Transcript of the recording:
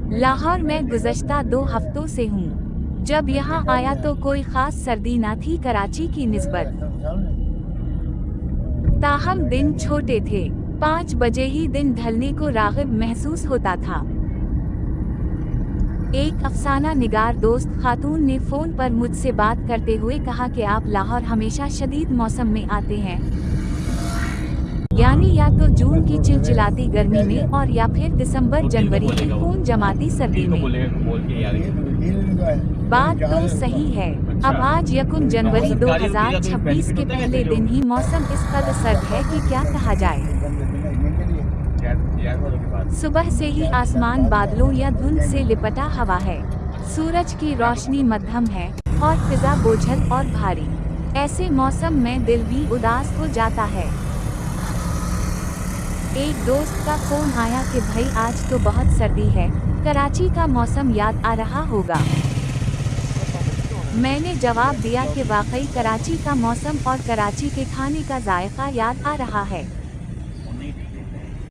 लाहौर में गुज़श्ता 2 हफ्तों से हूँ। जब यहाँ आया तो कोई ख़ास सर्दी न थी कराची की निस्बत। ताहम दिन छोटे थे। 5 बजे ही दिन ढलने को राग़िब महसूस होता था। एक अफसाना निगार दोस्त खातून ने फ़ोन पर मुझसे बात करते हुए कहा कि आप लाहौर हमेशा शदीद मौसम में आते हैं, यानी या तो जून की चिलचिलाती गर्मी में और या फिर दिसंबर जनवरी की खून जमाती सर्दी में। बात तो सही है। अब आज 1 जनवरी 2026 के पहले दिन ही मौसम इस कदर सर्द है कि क्या कहा जाए। सुबह से ही आसमान बादलों या धुंध से लिपटा हवा है। सूरज की रोशनी मध्यम है और फिजा बोझल और भारी। ऐसे मौसम में दिल भी उदास हो जाता है। एक दोस्त का फोन आया कि भाई आज तो बहुत सर्दी है, कराची का मौसम याद आ रहा होगा। मैंने जवाब दिया कि वाकई कराची का मौसम और कराची के खाने का जायका याद आ रहा है।